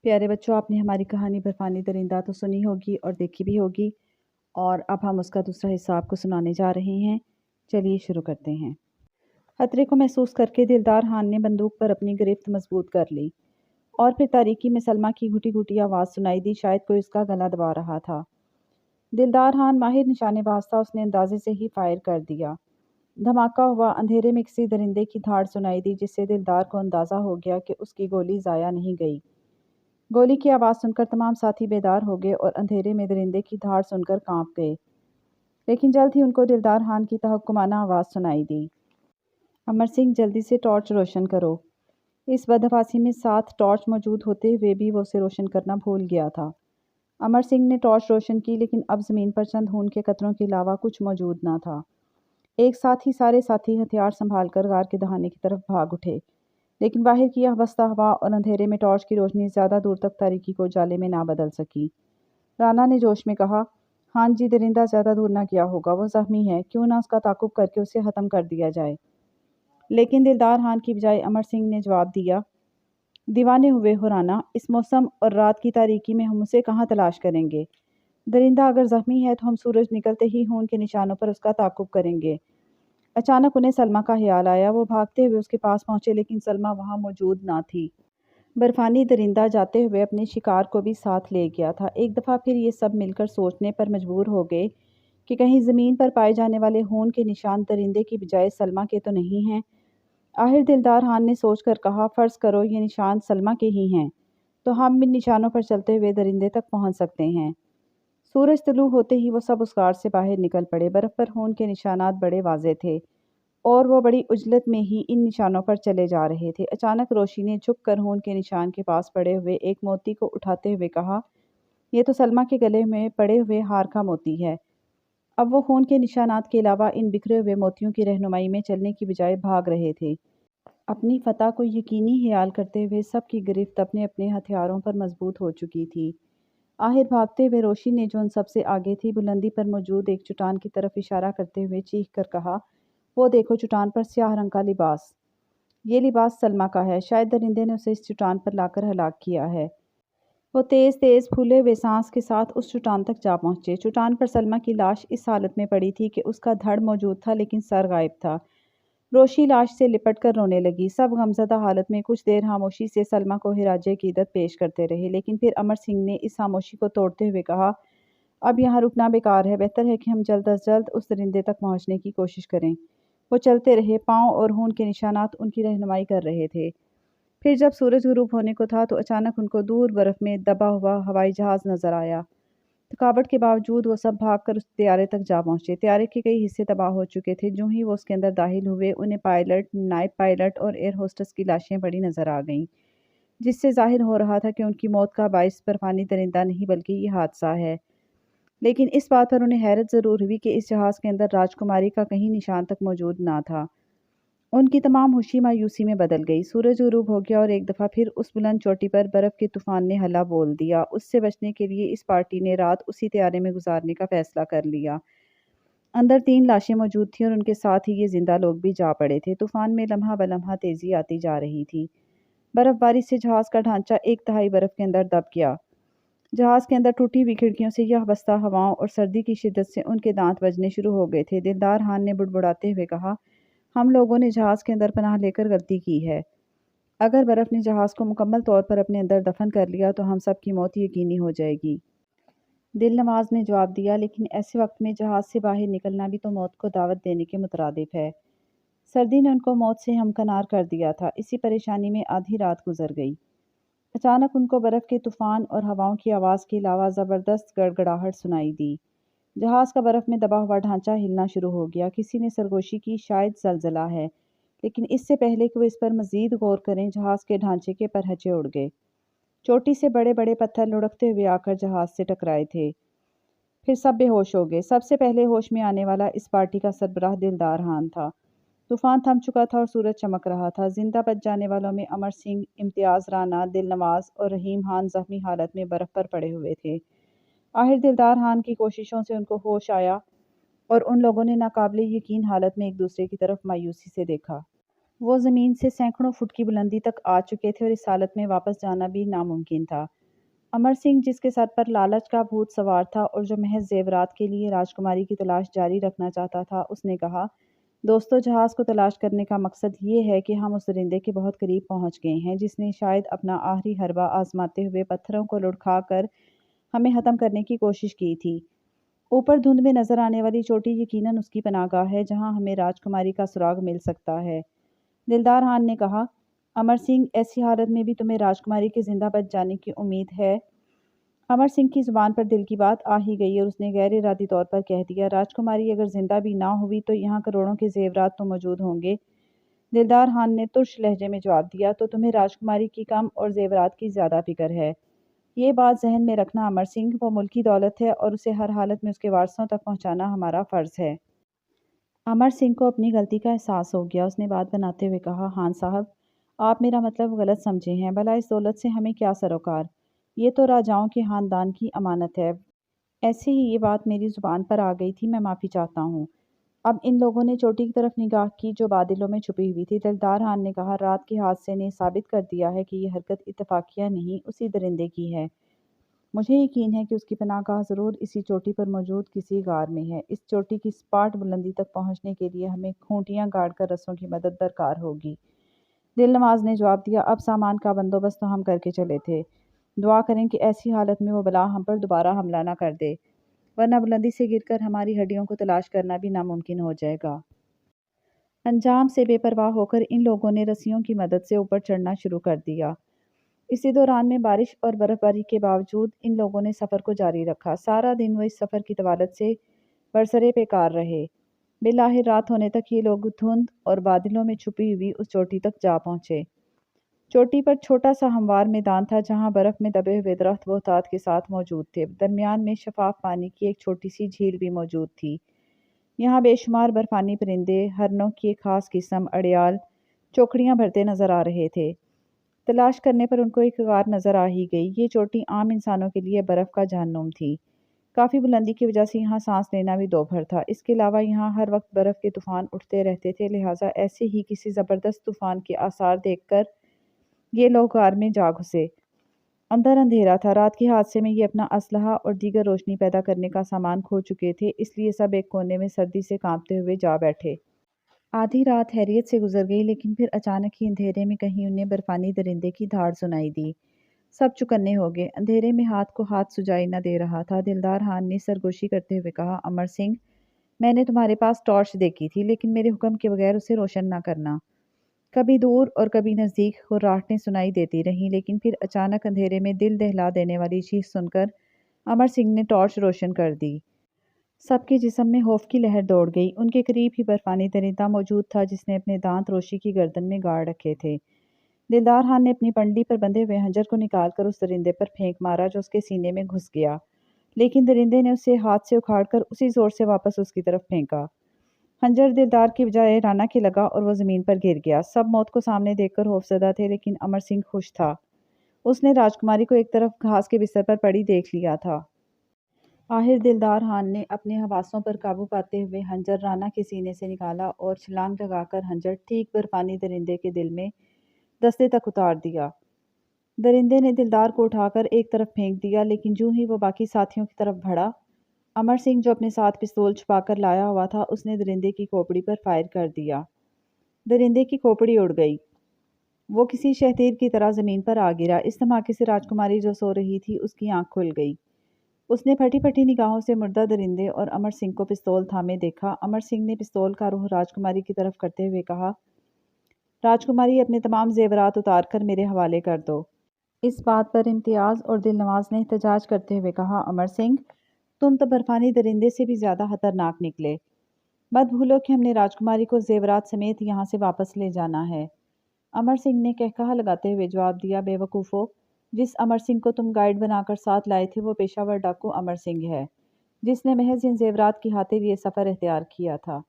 پیارے بچوں، آپ نے ہماری کہانی برفانی درندہ تو سنی ہوگی اور دیکھی بھی ہوگی، اور اب ہم اس کا دوسرا حصہ آپ کو سنانے جا رہے ہیں۔ چلیے شروع کرتے ہیں۔ خطرے کو محسوس کر کے دلدار خان نے بندوق پر اپنی گرفت مضبوط کر لی، اور پھر تاریکی میں سلمیٰ کی گھٹی گھٹی آواز سنائی دی، شاید کوئی اس کا گلا دبا رہا تھا۔ دلدار خان ماہر نشانے باز تھا، اس نے اندازے سے ہی فائر کر دیا۔ دھماکہ ہوا، اندھیرے میں کسی درندے کی دھاڑ سنائی دی، جس سے دلدار کو اندازہ ہو گیا کہ اس کی گولی ضائع نہیں گئی۔ گولی کی آواز سن کر تمام ساتھی بیدار ہو گئے اور اندھیرے میں درندے کی دھاڑ سن کر کانپ گئے، لیکن جلد ہی ان کو دلدار خان کی تحکمانہ آواز سنائی دی۔ امر سنگھ، جلدی سے ٹارچ روشن کرو۔ اس بدحواسی میں 7 ٹارچ موجود ہوتے ہوئے بھی وہ اسے روشن کرنا بھول گیا تھا۔ امر سنگھ نے ٹارچ روشن کی، لیکن اب زمین پر چند خون کے قطروں کے علاوہ کچھ موجود نہ تھا۔ ایک ساتھ ہی سارے ساتھی ہتھیار سنبھال کر غار کے دہانے کی طرف بھاگ اٹھے، لیکن باہر کی آہستہ ہوا اور اندھیرے میں ٹارچ کی روشنی زیادہ دور تک تاریکی کو اجالے میں نہ بدل سکی۔ رانا نے جوش میں کہا، ہاں جی، درندہ زیادہ دور نہ گیا ہوگا، وہ زخمی ہے، کیوں نہ اس کا تعاقب کر کے اسے ختم کر دیا جائے۔ لیکن دلدار خان کی بجائے امر سنگھ نے جواب دیا، دیوانے ہوئے ہو رانا، اس موسم اور رات کی تاریکی میں ہم اسے کہاں تلاش کریں گے؟ درندہ اگر زخمی ہے تو ہم سورج نکلتے ہی خون کے نشانوں پر اس کا تعاقب کریں گے۔ اچانک انہیں سلمیٰ کا خیال آیا، وہ بھاگتے ہوئے اس کے پاس پہنچے، لیکن سلمیٰ وہاں موجود نہ تھی۔ برفانی درندہ جاتے ہوئے اپنے شکار کو بھی ساتھ لے گیا تھا۔ ایک دفعہ پھر یہ سب مل کر سوچنے پر مجبور ہو گئے کہ کہیں زمین پر پائے جانے والے خون کے نشان درندے کی بجائے سلمیٰ کے تو نہیں ہیں۔ آخر دلدار خان نے سوچ کر کہا، فرض کرو یہ نشان سلمیٰ کے ہی ہیں، تو ہم ان نشانوں پر چلتے ہوئے درندے تک پہنچ سکتے ہیں۔ سورج طلوع ہوتے ہی وہ سب اس غار سے باہر نکل پڑے۔ برف پر خون کے نشانات بڑے واضح تھے، اور وہ بڑی عجلت میں ہی ان نشانوں پر چلے جا رہے تھے۔ اچانک روشی نے جھک کر خون کے نشان کے پاس پڑے ہوئے ایک موتی کو اٹھاتے ہوئے کہا، یہ تو سلمیٰ کے گلے میں پڑے ہوئے ہار کا موتی ہے۔ اب وہ خون کے نشانات کے علاوہ ان بکھرے ہوئے موتیوں کی رہنمائی میں چلنے کی بجائے بھاگ رہے تھے۔ اپنی فتح کو یقینی خیال کرتے ہوئے سب کی گرفت اپنے اپنے ہتھیاروں پر مضبوط ہو چکی تھی۔ آخر بھاگتے ہوئے روشی نے، جو ان سب سے آگے تھی، بلندی پر موجود ایک چٹان کی طرف اشارہ کرتے ہوئے چیخ کر کہا، وہ دیکھو چٹان پر سیاہ رنگ کا لباس، یہ لباس سلمیٰ کا ہے، شاید درندے نے اسے اس چٹان پر لا کر ہلاک کیا ہے۔ وہ تیز تیز پھولے ہوئے سانس کے ساتھ اس چٹان تک جا پہنچے۔ چٹان پر سلمیٰ کی لاش اس حالت میں پڑی تھی کہ اس کا دھڑ موجود تھا لیکن سر غائب تھا۔ روشی لاش سے لپٹ کر رونے لگی۔ سب غمزدہ حالت میں کچھ دیر خاموشی سے سلمیٰ کو خراج عقیدت پیش کرتے رہے، لیکن پھر امر سنگھ نے اس خاموشی کو توڑتے ہوئے کہا، اب یہاں رکنا بیکار ہے، بہتر ہے کہ ہم جلد از جلد اس درندے تک پہنچنے کی کوشش کریں۔ وہ چلتے رہے، پاؤں اور خون کے نشانات ان کی رہنمائی کر رہے تھے۔ پھر جب سورج غروب ہونے کو تھا تو اچانک ان کو دور برف میں دبا ہوا ہوائی جہاز نظر آیا۔ تھکاوٹ کے باوجود وہ سب بھاگ کر اس طیارے تک جا پہنچے۔ طیارے کے کئی حصے تباہ ہو چکے تھے۔ جوں ہی وہ اس کے اندر داخل ہوئے، انہیں پائلٹ، نائب پائلٹ اور ایئر ہوسٹس کی لاشیں پڑی نظر آ گئیں، جس سے ظاہر ہو رہا تھا کہ ان کی موت کا باعث برفانی درندہ نہیں بلکہ یہ حادثہ ہے۔ لیکن اس بات پر انہیں حیرت ضرور ہوئی کہ اس جہاز کے اندر راجکماری کا کہیں نشان تک موجود نہ تھا۔ ان کی تمام خوشی مایوسی میں بدل گئی۔ سورج غروب ہو گیا اور ایک دفعہ پھر اس بلند چوٹی پر برف کے طوفان نے ہلا بول دیا۔ اس سے بچنے کے لیے اس پارٹی نے رات اسی طیارے میں گزارنے کا فیصلہ کر لیا۔ اندر 3 لاشیں موجود تھیں اور ان کے ساتھ ہی یہ زندہ لوگ بھی جا پڑے تھے۔ طوفان میں لمحہ بلمحہ تیزی آتی جا رہی تھی۔ برف باری سے جہاز کا ڈھانچہ 1/3 برف کے اندر دب گیا۔ جہاز کے اندر ٹوٹی ہوئی کھڑکیوں سے یہ بستہ ہواؤں اور سردی کی شدت سے ان کے دانت بجنے شروع ہو گئے تھے۔ دلدار خان نے بڑبڑاتے ہوئے کہا، ہم لوگوں نے جہاز کے اندر پناہ لے کر غلطی کی ہے۔ اگر برف نے جہاز کو مکمل طور پر اپنے اندر دفن کر لیا تو ہم سب کی موت یقینی ہو جائے گی۔ دل نواز نے جواب دیا، لیکن ایسے وقت میں جہاز سے باہر نکلنا بھی تو موت کو دعوت دینے کے مترادف ہے۔ سردی نے ان کو موت سے ہمکنار کر دیا تھا۔ اسی پریشانی میں آدھی رات گزر گئی۔ اچانک ان کو برف کے طوفان اور ہواؤں کی آواز کے علاوہ زبردست گڑگڑاہٹ سنائی دی۔ جہاز کا برف میں دبا ہوا ڈھانچہ ہلنا شروع ہو گیا۔ کسی نے سرگوشی کی، شاید زلزلہ ہے، لیکن اس سے پہلے کہ وہ اس پر مزید غور کریں، جہاز کے ڈھانچے کے پرہچے اڑ گئے۔ چوٹی سے بڑے بڑے پتھر لڑکتے ہوئے آ کر جہاز سے ٹکرائے تھے۔ پھر سب بے ہوش ہو گئے۔ سب سے پہلے ہوش میں آنے والا اس پارٹی کا سربراہ دلدار خان تھا۔ طوفان تھم چکا تھا اور سورج چمک رہا تھا۔ زندہ بچ جانے والوں میں امر سنگھ، امتیاز رانا، دل نواز اور رحیم خان زخمی حالت میں برف پر پڑے ہوئے تھے۔ آخر دلدار خان کی کوششوں سے ان کو ہوش آیا اور ان لوگوں نے ناقابل یقین حالت میں ایک دوسرے کی طرف مایوسی سے دیکھا۔ वो ज़मीन से सैकड़ों फुट की बुलंदी तक आ चुके थे और इस हालत में वापस जाना भी नामुमकिन था। अमर सिंह, जिसके सर पर लालच का भूत सवार था और जो महज ज़ेवरात के लिए राजकुमारी की तलाश जारी रखना चाहता था, उसने कहा, दोस्तों, जहाज़ को तलाश करने का मकसद ये है कि हम उस दरिंदे के बहुत करीब पहुंच गए हैं जिसने शायद अपना आखिरी हरबा आजमाते हुए पत्थरों को लुढ़का कर हमें ख़त्म करने की कोशिश की थी। ऊपर धुंध में नज़र आने वाली चोटी यकीनन उसकी पनाहगाह है जहां हमें राजकुमारी का सुराग मिल सकता है। दिलदार खान ने कहा, अमर सिंह, ऐसी हालत में भी तुम्हें राजकुमारी के जिंदा बच जाने की उम्मीद है? अमर सिंह की जुबान पर दिल की बात आ ही गई और उसने गैर इरादी तौर पर कह दिया, राजकुमारी अगर जिंदा भी ना हुई तो यहाँ करोड़ों के जेवरात तो मौजूद होंगे। दिलदार खान ने तुर्श लहजे में जवाब दिया, तो तुम्हें राजकुमारी की कम और जेवरात की ज़्यादा फिक्र है। ये बात जहन में रखना अमर सिंह, वो मुल्की दौलत है और उसे हर हालत में उसके वारसों तक पहुँचाना हमारा फ़र्ज़ है। अमर सिंह को अपनी गलती का एहसास हो गया। उसने बात बनाते हुए कहा, खान साहब, आप मेरा मतलब गलत समझे हैं। भला इस दौलत से हमें क्या सरोकार? ये तो राजाओं के खानदान की अमानत है। ऐसे ही ये बात मेरी ज़ुबान पर आ गई थी, मैं माफ़ी चाहता हूँ। अब इन लोगों ने चोटी की तरफ निगाह की जो बादलों में छुपी हुई थी। दिलदार खान ने कहा, रात के हादसे ने साबित कर दिया है कि ये हरकत इत्तफाकिया नहीं, उसी दरिंदे की है। मुझे यकीन है कि उसकी पनाहगाह ज़रूर इसी चोटी पर मौजूद किसी गार में है। इस चोटी की सपाट बुलंदी तक पहुंचने के लिए हमें खूंटियां गाड़कर रस्सों की मदद दरकार होगी। दिलनवाज ने जवाब दिया, अब सामान का बंदोबस्त तो हम करके चले थे। दुआ करें कि ऐसी हालत में वो बला हम पर दोबारा हमला ना कर दे, वरना बुलंदी से गिरकर हमारी हड्डियों को तलाश करना भी नामुमकिन हो जाएगा। अंजाम से बेपरवाह होकर इन लोगों ने रस्सियों की मदद से ऊपर चढ़ना शुरू कर दिया। इसी दौरान में बारिश और बर्फबारी के बावजूद इन लोगों ने सफ़र को जारी रखा। सारा दिन वो इस सफ़र की तवालत से बरसरे बेकार रहे। बिलाहिर रात होने तक ये लोग धुंध और बादलों में छुपी हुई उस चोटी तक जा पहुंचे। चोटी पर छोटा सा हमवार मैदान था जहां बर्फ में दबे हुए दरख्त बहुतात के साथ मौजूद थे। दरमियान में शफाफ पानी की एक छोटी सी झील भी मौजूद थी। यहाँ बेशुमार बर्फानी परिंदे, हरनों की एक खास किस्म, अड़ियाल, चौकड़ियाँ भरते नजर आ रहे थे। तलाश करने पर उनको एक गार नजर आ ही गई। ये चोटी आम इंसानों के लिए बर्फ का जहन्नुम थी। काफ़ी बुलंदी की वजह से यहाँ सांस लेना भी दोभर था। इसके अलावा यहाँ हर वक्त बर्फ के तूफान उठते रहते थे, लिहाजा ऐसे ही किसी ज़बरदस्त तूफान के आसार देखकर ये लोग गार में जा घुसे। अंदर अंधेरा था। रात के हादसे में ये अपना असलहा और दीगर रोशनी पैदा करने का सामान खो चुके थे, इसलिए सब एक कोने में सर्दी से कांपते हुए जा बैठे। आधी रात हैरियत से गुजर गई, लेकिन फिर अचानक ही अंधेरे में कहीं उन्हें बर्फानी दरिंदे की धाड़ सुनाई दी। सब चुकन्ने हो गए। अंधेरे में हाथ को हाथ सुझाई न दे रहा था। दिलदार खान ने सरगोशी करते हुए कहा, अमर सिंह, मैंने तुम्हारे पास टॉर्च देखी थी, लेकिन मेरे हुक्म के बगैर उसे रोशन ना करना। कभी दूर और कभी नज़दीक हुर्राहटें सुनाई देती रहीं, लेकिन फिर अचानक अंधेरे में दिल दहला देने वाली चीज़ सुनकर अमर सिंह ने टॉर्च रोशन कर दी। सबके जिस्म में खौफ की लहर दौड़ गई। उनके करीब ही बर्फानी दरिंदा मौजूद था जिसने अपने दांत रोशी की गर्दन में गाड़ रखे थे। दिलदार खान ने अपनी पंडली पर बंधे हुए हंजर को निकालकर उस दरिंदे पर फेंक मारा जो उसके सीने में घुस गया, लेकिन दरिंदे ने उसे हाथ से उखाड़कर उसी जोर से वापस उसकी तरफ फेंका। खंजर दिलदार की बजाय राना के लगा और वो जमीन पर गिर गया। सब मौत को सामने देखकर खौफजदा थे, लेकिन अमर सिंह खुश था। उसने राजकुमारी को एक तरफ घास के बिस्तर पर पड़ी देख लिया था। आहिर दिलदार खान ने अपने हवासों पर काबू पाते हुए हंजर राना के सीने से निकाला और छलांग लगाकर हंजर ठीक बर्फानी दरिंदे के दिल में दस्ते तक उतार दिया। दरिंदे ने दिलदार को उठाकर एक तरफ फेंक दिया, लेकिन जूं ही वो बाकी साथियों की तरफ बढ़ा, अमर सिंह, जो अपने साथ पिस्तौल छुपाकर लाया हुआ था, उसने दरिंदे की खोपड़ी पर फायर कर दिया। दरिंदे की खोपड़ी उड़ गई। वो किसी शहतीर की तरह जमीन पर आ गिरा। इस धमाके से राजकुमारी जो सो रही थी, उसकी आंख खुल गई। उसने फटी फटी निगाहों से मुर्दा दरिंदे और अमर सिंह को पिस्तौल थामे देखा। अमर सिंह ने पिस्तौल का रुख राजकुमारी की तरफ करते हुए कहा, राजकुमारी, अपने तमाम जेवरात उतार कर मेरे हवाले कर दो। इस बात पर इम्तियाज़ और दिलनवाज ने एहतजाज करते हुए कहा, अमर सिंह, तुम तो बर्फानी दरिंदे से भी ज़्यादा खतरनाक निकले। मत भूलो कि हमने राजकुमारी को जेवरात समेत यहाँ से वापस ले जाना है। अमर सिंह ने कहकहा लगाते हुए जवाब दिया, बेवकूफ़ो, जिस अमर सिंह को तुम गाइड बनाकर साथ लाए थे वो पेशावर डाकू अमर सिंह है, जिसने महज इन जेवरात की खातिर ये सफ़र इख्तियार किया था।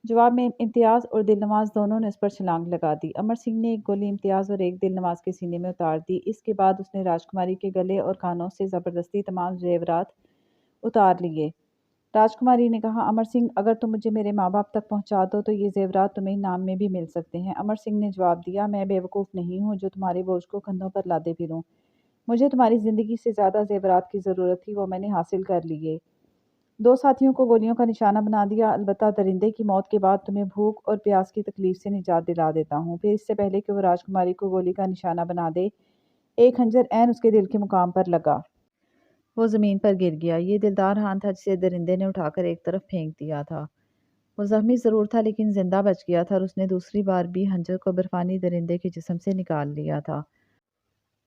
जवाब में इम्तियाज़ और दिलनवाज दोनों ने उस पर छलांग लगा दी। अमर सिंह ने एक गोली इम्तियाज़ और एक दिलनवाज के सीने में उतार दी। इसके बाद उसने राजकुमारी के गले और कानों से ज़बरदस्ती तमाम जेवरात उतार लिए। राजकुमारी ने कहा, अमर सिंह, अगर तुम मुझे मेरे माँ बाप तक पहुँचा दो तो ये ज़ेवरात तुम्हें इनाम में भी मिल सकते हैं। अमर सिंह ने जवाब दिया, मैं बेवकूफ़ नहीं हूँ जो तुम्हारे बोझ को कंधों पर लादे फिरूं। मुझे तुम्हारी ज़िंदगी से ज़्यादा ज़ेवरात की ज़रूरत थी, वो मैंने हासिल कर लिए। दो साथियों को गोलियों का निशाना बना दिया। अलबत्ता दरिंदे की मौत के बाद तुम्हें भूख और प्यास की तकलीफ से निजात दिला देता हूँ। फिर इससे पहले कि वो राजकुमारी को गोली का निशाना बना दे, एक खंजर ऐन उसके दिल के मुकाम पर लगा। वो ज़मीन पर गिर गया। ये दिलदार हान था जिसे दरिंदे ने उठाकर एक तरफ फेंक दिया था। वो ज़ख्मी ज़रूर था लेकिन ज़िंदा बच गया था और उसने दूसरी बार भी खंजर को बर्फ़ानी दरिंदे के जिस्म से निकाल लिया था।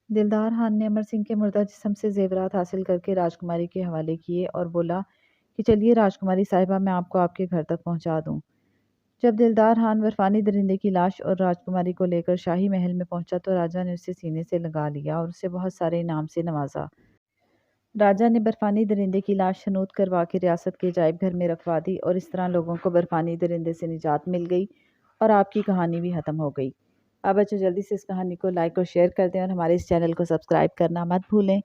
दिलदार खान ने अमर सिंह के मुर्दा जिस्म से ज़ेवरात हासिल करके राजकुमारी के हवाले किए और बोला कि चलिए राजकुमारी साहिबा, मैं आपको आपके घर तक पहुंचा दूं। जब दिलदार खान बर्फ़ानी दरिंदे की लाश और राजकुमारी को लेकर शाही महल में पहुंचा तो राजा ने उसे सीने से लगा लिया और उसे बहुत सारे इनाम से नवाजा। राजा ने बर्फ़ानी दरिंदे की लाश शनूत करवा के रियासत के अजायब घर में रखवा दी और इस तरह लोगों को बर्फ़ानी दरिंदे से निजात मिल गई और आपकी कहानी भी ख़त्म हो गई। अब बच्चों, जल्दी से इस कहानी को लाइक और शेयर कर दें और हमारे इस चैनल को सब्सक्राइब करना मत भूलें।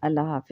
अल्लाह हाफ़िज़।